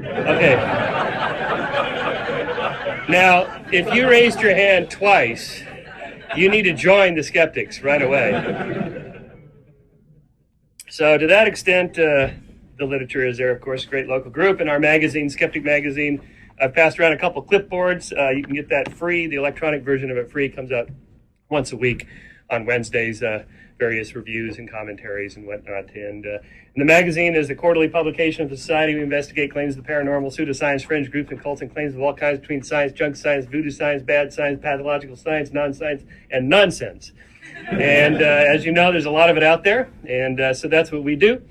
Okay. Now, if you raised your hand twice, you need to join the skeptics right away. So to that extent, the literature is there, of course, a great local group. In our magazine, Skeptic Magazine, I've passed around a couple clipboards. You can get that free. The electronic version of it free. Comes out once a week on Wednesdays, various reviews and commentaries and whatnot. And the magazine is a quarterly publication of the Society. We investigate claims of the paranormal, pseudoscience, fringe groups, and cults, and claims of all kinds between science, junk science, voodoo science, bad science, pathological science, non-science, and nonsense. And as you know, there's a lot of it out there. And so that's what we do.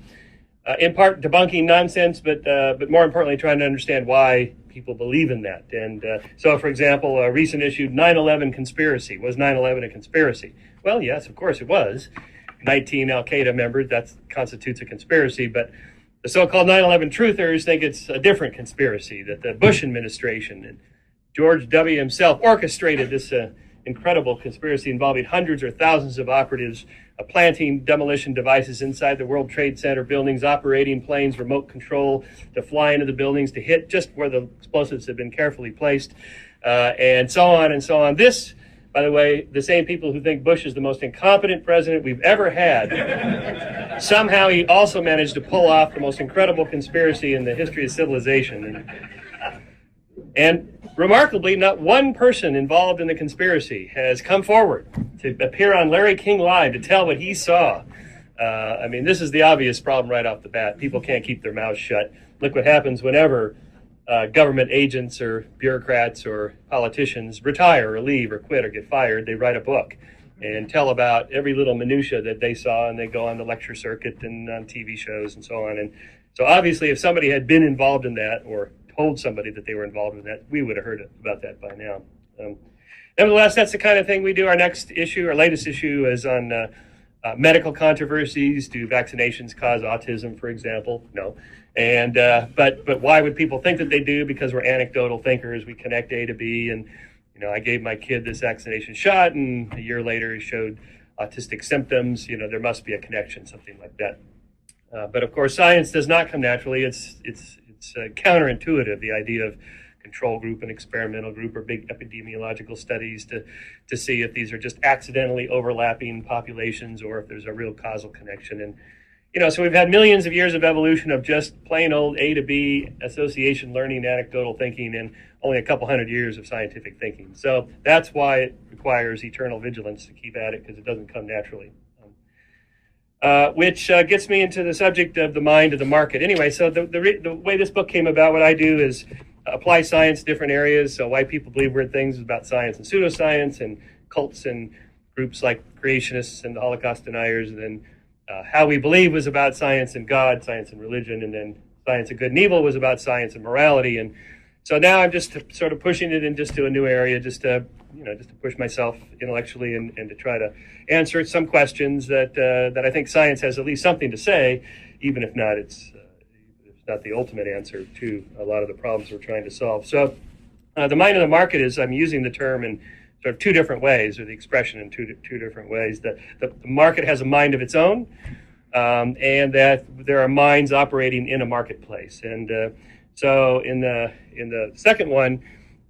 In part debunking nonsense, but more importantly, trying to understand why people believe in that. And so, for example, a recent issue, 9/11 conspiracy. Was 9/11 a conspiracy? Well, yes, of course it was. 19 Al-Qaeda members, that constitutes a conspiracy. But the so-called 9/11 truthers think it's a different conspiracy, that the Bush administration and George W. himself orchestrated this incredible conspiracy involving hundreds or thousands of operatives planting demolition devices inside the World Trade Center buildings, operating planes, remote control to fly into the buildings, to hit just where the explosives have been carefully placed, and so on and so on. This, by the way, the same people who think Bush is the most incompetent president we've ever had, somehow he also managed to pull off the most incredible conspiracy in the history of civilization. And remarkably, not one person involved in the conspiracy has come forward to appear on Larry King Live to tell what he saw. I mean, this is the obvious problem right off the bat. People can't keep their mouths shut. Look what happens whenever government agents or bureaucrats or politicians retire or leave or quit or get fired. They write a book and tell about every little minutia that they saw, and they go on the lecture circuit and on TV shows and so on. And so obviously, if somebody had been involved in that or told somebody that they were involved in that, we would have heard about that by now. Nevertheless, that's the kind of thing we do. Our next issue, our latest issue, is on medical controversies. Do vaccinations cause autism, for example? No. And but why would people think that they do? Because we're anecdotal thinkers. We connect A to B. And I gave my kid this vaccination shot, and a year later he showed autistic symptoms. There must be a connection, something like that. But of course, science does not come naturally. It's counterintuitive, the idea of control group and experimental group or big epidemiological studies to see if these are just accidentally overlapping populations or if there's a real causal connection. And so we've had millions of years of evolution of just plain old A to B association learning, anecdotal thinking, and only a couple hundred years of scientific thinking. So that's why it requires eternal vigilance to keep at it, because it doesn't come naturally. Which gets me into the subject of the mind of the market. Anyway, so the way this book came about, what I do is apply science to different areas. So why people believe weird things is about science and pseudoscience, and cults and groups like creationists and the Holocaust deniers. And then how we believe was about science and God, science and religion. And then science of good and evil was about science and morality. And so now I'm just sort of pushing it in just to a new area, just to push myself intellectually and to try to answer some questions that I think science has at least something to say, even if not it's not the ultimate answer to a lot of the problems we're trying to solve. So the mind of the market is, I'm using the term in sort of two different ways, or the expression in two different ways. The market has a mind of its own, and that there are minds operating in a marketplace. And so in the second one,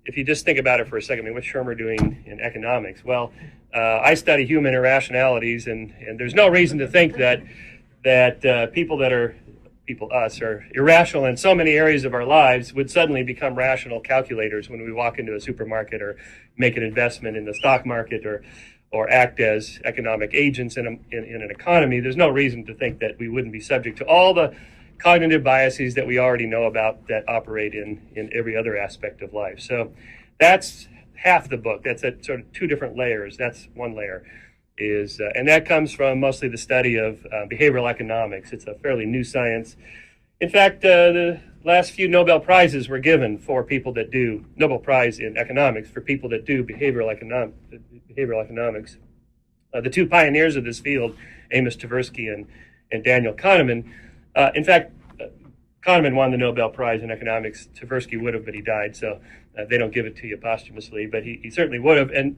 if you just think about it for a second, what's Shermer doing in economics? Well, I study human irrationalities, and there's no reason to think that people us are irrational in so many areas of our lives would suddenly become rational calculators when we walk into a supermarket or make an investment in the stock market or act as economic agents in an economy. There's no reason to think that we wouldn't be subject to all the cognitive biases that we already know about that operate in every other aspect of life. So that's half the book. That's at sort of two different layers. That's one layer. And that comes from mostly the study of behavioral economics. It's a fairly new science. In fact, the last few Nobel Prizes were given for people that do Nobel Prize in economics for people that do behavioral economics. The two pioneers of this field, Amos Tversky and Daniel Kahneman. In fact, Kahneman won the Nobel Prize in economics. Tversky would have, but he died, so they don't give it to you posthumously. But he certainly would have, and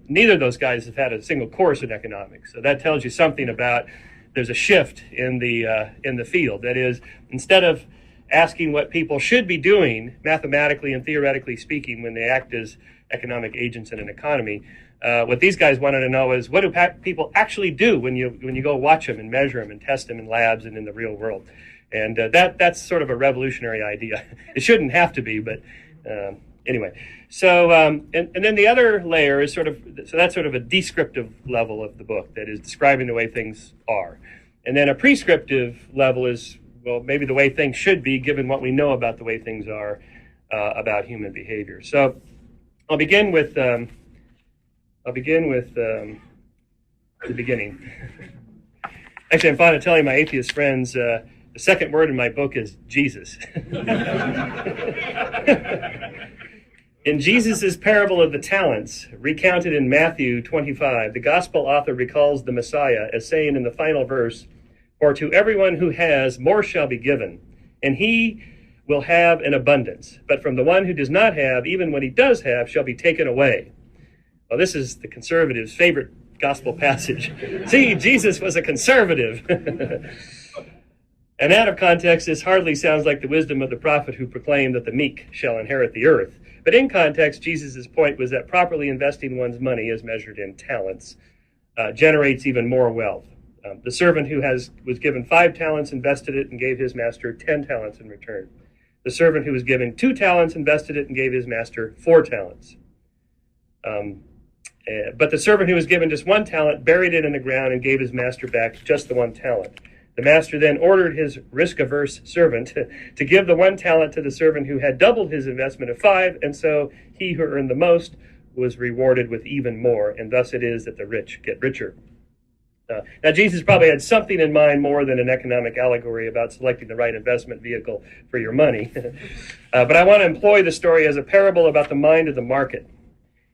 neither of those guys have had a single course in economics. So that tells you something about there's a shift in the field. That is, instead of asking what people should be doing, mathematically and theoretically speaking, when they act as economic agents in an economy. What these guys wanted to know is, what do people actually do when you go watch them and measure them and test them in labs and in the real world? And that's sort of a revolutionary idea. It shouldn't have to be, but anyway. So and then the other layer is that's sort of a descriptive level of the book that is describing the way things are. And then a prescriptive level is, well, maybe the way things should be given what we know about the way things are about human behavior. So I'll begin with the beginning. Actually, I'm fond of telling my atheist friends the second word in my book is Jesus. In Jesus' parable of the talents, recounted in Matthew 25, the gospel author recalls the Messiah as saying in the final verse, "For to everyone who has, more shall be given, and he will have an abundance. But from the one who does not have, even what he does have shall be taken away." Well, this is the conservative's favorite gospel passage. See, Jesus was a conservative. And out of context, this hardly sounds like the wisdom of the prophet who proclaimed that the meek shall inherit the earth. But in context, Jesus' point was that properly investing one's money, as measured in talents, generates even more wealth. The servant who was given 5 talents invested it and gave his master 10 talents in return. The servant who was given 2 talents invested it and gave his master 4 talents. But the servant who was given just 1 talent buried it in the ground and gave his master back just the 1 talent. The master then ordered his risk-averse servant to give the 1 talent to the servant who had doubled his investment of 5, and so he who earned the most was rewarded with even more, and thus it is that the rich get richer. Now, Jesus probably had something in mind more than an economic allegory about selecting the right investment vehicle for your money. But I want to employ the story as a parable about the mind of the market.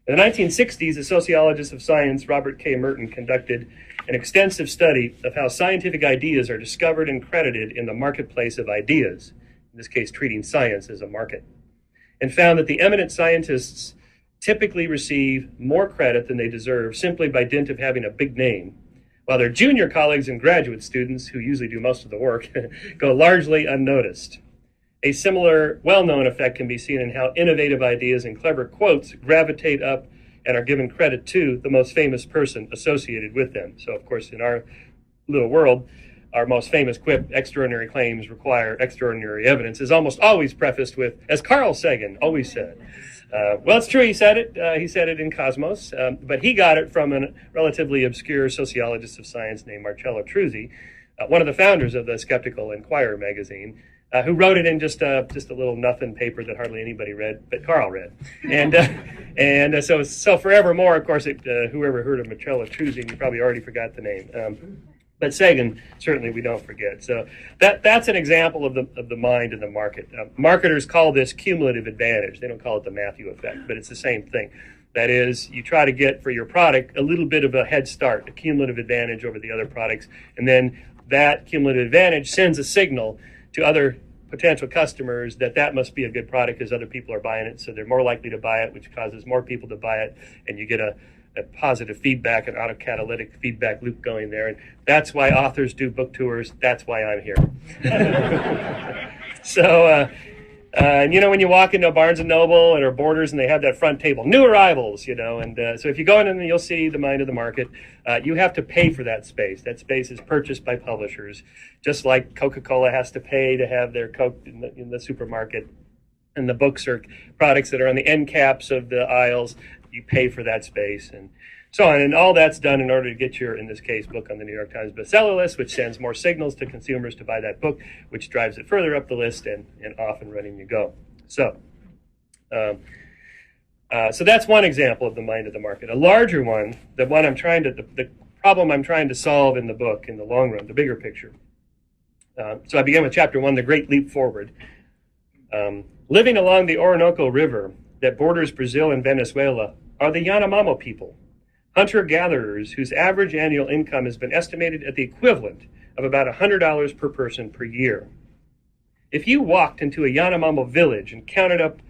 In the 1960s, a sociologist of science, Robert K. Merton, conducted an extensive study of how scientific ideas are discovered and credited in the marketplace of ideas, in this case treating science as a market, and found that the eminent scientists typically receive more credit than they deserve simply by dint of having a big name, while their junior colleagues and graduate students, who usually do most of the work, go largely unnoticed. A similar well-known effect can be seen in how innovative ideas and clever quotes gravitate up and are given credit to the most famous person associated with them. So, of course, in our little world, our most famous quip, "Extraordinary claims require extraordinary evidence," is almost always prefaced with, "As Carl Sagan always said." Well, it's true, he said it. He said it in Cosmos, but he got it from a relatively obscure sociologist of science named Marcello Truzzi, one of the founders of the Skeptical Inquirer magazine, who wrote it in just a little nothing paper that hardly anybody read, but Carl read. And so forevermore, of course, whoever heard of Marcello Truzzi, you probably already forgot the name. But Sagan, certainly we don't forget. So that's an example of the mind and the market. Marketers call this cumulative advantage. They don't call it the Matthew effect, but it's the same thing. That is, you try to get for your product a little bit of a head start, a cumulative advantage over the other products, and then that cumulative advantage sends a signal to other potential customers that must be a good product because other people are buying it, so they're more likely to buy it, which causes more people to buy it, and you get a positive feedback, an autocatalytic feedback loop going there. And that's why authors do book tours. That's why I'm here. So, and when you walk into a Barnes & Noble or Borders and they have that front table, new arrivals, and so if you go in and you'll see the mind of the market, you have to pay for that space. That space is purchased by publishers, just like Coca-Cola has to pay to have their Coke in the supermarket. And the books are products that are on the end caps of the aisles. You pay for that space and so on. And all that's done in order to get your, in this case, book on the New York Times bestseller list, which sends more signals to consumers to buy that book, which drives it further up the list and off and running you go. So that's one example of the mind of the market. A larger one, the problem I'm trying to solve in the book in the long run, the bigger picture. So I begin with chapter 1, The Great Leap Forward. Living along the Orinoco River that borders Brazil and Venezuela are the Yanomamo people, hunter-gatherers whose average annual income has been estimated at the equivalent of about $100 per person per year. If you walked into a Yanomamo village and counted up